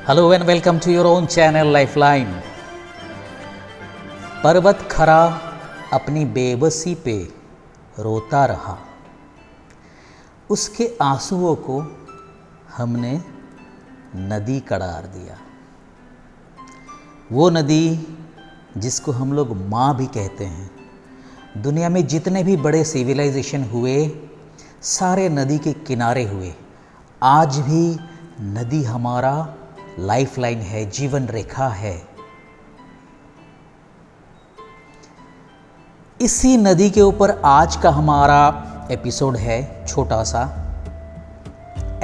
Hello and welcome to your own channel Lifeline. पर्वत खड़ा अपनी बेबसी पे रोता रहा, उसके आंसुओं को हमने नदी करार दिया। वो नदी जिसको हम लोग माँ भी कहते हैं। दुनिया में जितने भी बड़े सिविलाइजेशन हुए सारे नदी के किनारे हुए। आज भी नदी हमारा लाइफलाइन है, जीवन रेखा है। इसी नदी के ऊपर आज का हमारा एपिसोड है, छोटा सा।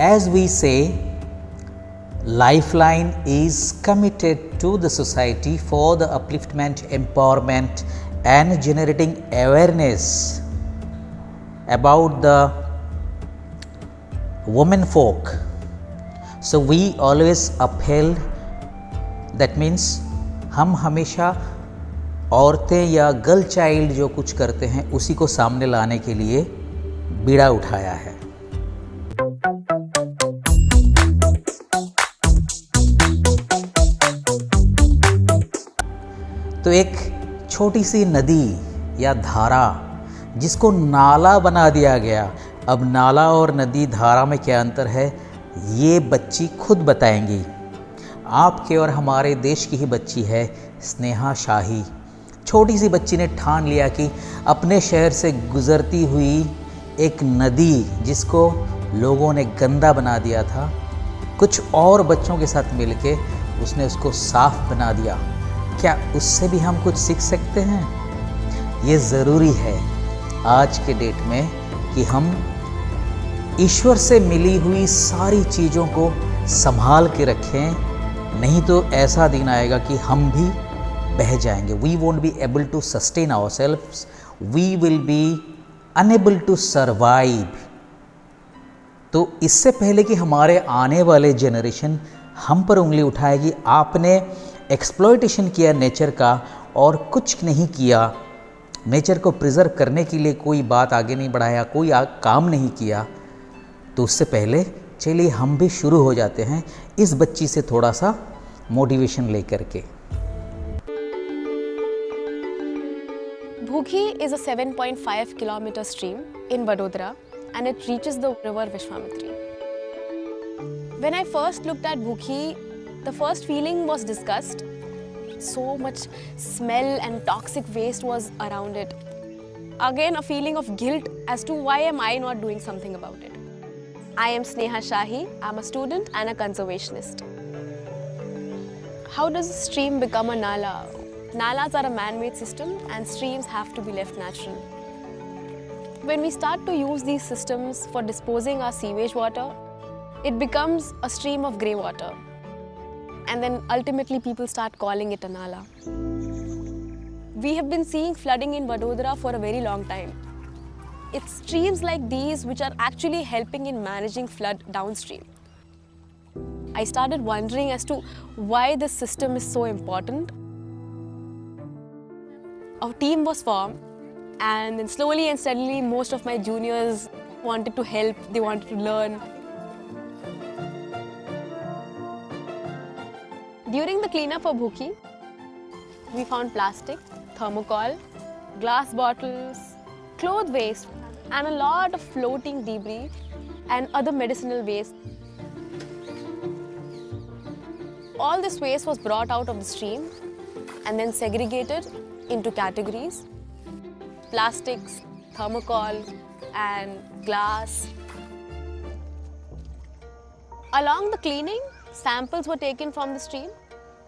As we say, Lifeline is committed to the society for the upliftment, empowerment and generating awareness about the women folk. So we always upheld, that means हम हमेशा औरतें या गर्ल चाइल्ड जो कुछ करते हैं उसी को सामने लाने के लिए बीड़ा उठाया है। तो एक छोटी सी नदी या धारा जिसको नाला बना दिया गया। अब नाला और नदी धारा में क्या अंतर है ये बच्ची खुद बताएंगी। आपके और हमारे देश की ही बच्ची है स्नेहा शाही। छोटी सी बच्ची ने ठान लिया कि अपने शहर से गुजरती हुई एक नदी जिसको लोगों ने गंदा बना दिया था, कुछ और बच्चों के साथ मिलके उसने उसको साफ बना दिया। क्या उससे भी हम कुछ सीख सकते हैं? ये ज़रूरी है आज के डेट में कि हम ईश्वर से मिली हुई सारी चीज़ों को संभाल के रखें, नहीं तो ऐसा दिन आएगा कि हम भी बह जाएंगे। We won't be able to sustain ourselves, we will be unable to survive. तो इससे पहले कि हमारे आने वाले जनरेशन हम पर उंगली उठाए कि आपने एक्सप्लॉयटेशन किया नेचर का और कुछ नहीं किया, नेचर को प्रिजर्व करने के लिए कोई बात आगे नहीं बढ़ाया, कोई काम नहीं किया, तो उससे पहले चलिए हम भी शुरू हो जाते हैं इस बच्ची से थोड़ा सा मोटिवेशन लेकर के। Bhuki is a 7.5 kilometer stream in Vadodara and it reaches the river Vishwamitri. When I first looked at Bhuki, the first feeling was disgust. So much smell and toxic waste was around it. Again, a feeling of guilt as to why am I not doing something about it. I am Sneha Shahi. I'm a student and a conservationist. How does a stream become a nala? Nalas are a man-made system and streams have to be left natural. When we start to use these systems for disposing our sewage water, it becomes a stream of grey water. And then ultimately people start calling it a nala. We have been seeing flooding in Vadodara for a very long time. It's streams like these which are actually helping in managing flood downstream. I started wondering as to why this system is so important. Our team was formed and then slowly and steadily most of my juniors wanted to help, they wanted to learn. During the cleanup of Bhuki, we found plastic, thermocol, glass bottles, cloth waste, and a lot of floating debris and other medicinal waste. All this waste was brought out of the stream and then segregated into categories: plastics, thermocol, and glass. Along the cleaning, samples were taken from the stream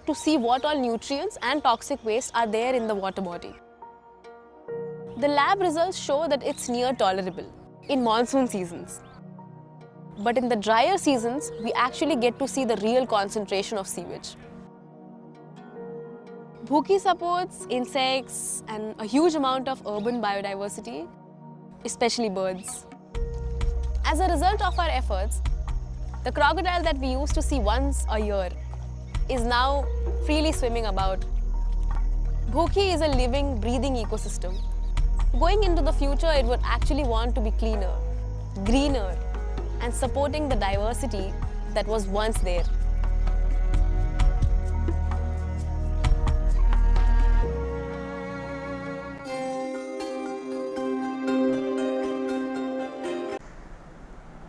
to see what all nutrients and toxic waste are there in the water body. The lab results show that it's near tolerable in monsoon seasons. But in the drier seasons, we actually get to see the real concentration of sewage. Bhuki supports insects and a huge amount of urban biodiversity, especially birds. As a result of our efforts, the crocodile that we used to see once a year is now freely swimming about. Bhuki is a living, breathing ecosystem. Going into the future, it would actually want to be cleaner, greener, and supporting the diversity that was once there.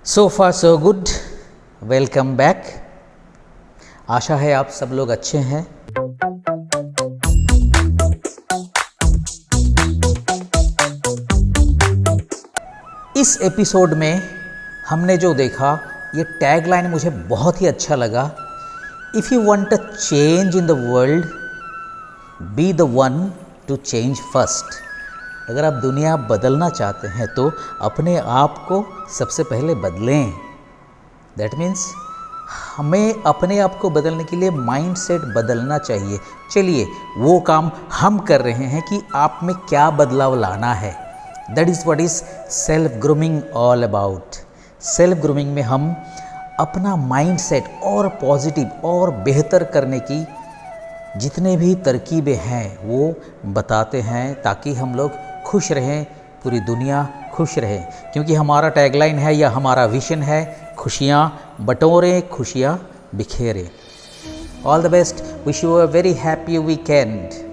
So far so good, welcome back. आशा है आप सब लोग अच्छे हैं। इस episode में हमने जो देखा, ये टैगलाइन मुझे बहुत ही अच्छा लगा। If you want a change in the world, be the one two change first. अगर आप दुनिया बदलना चाहते हैं तो अपने आप को सबसे पहले बदलें। दैट मीन्स हमें अपने आप को बदलने के लिए माइंडसेट बदलना चाहिए। चलिए वो काम हम कर रहे हैं कि आप में क्या बदलाव लाना है। That is what is self grooming all about. Self grooming में हम अपना माइंडसेट और पॉजिटिव और बेहतर करने की जितने भी तरकीबें हैं वो बताते हैं, ताकि हम लोग खुश रहें, पूरी दुनिया खुश रहे। क्योंकि हमारा टैगलाइन है या हमारा विजन है, खुशियाँ बटोरें, खुशियाँ बिखेरें। All the best, wish you a very happy weekend.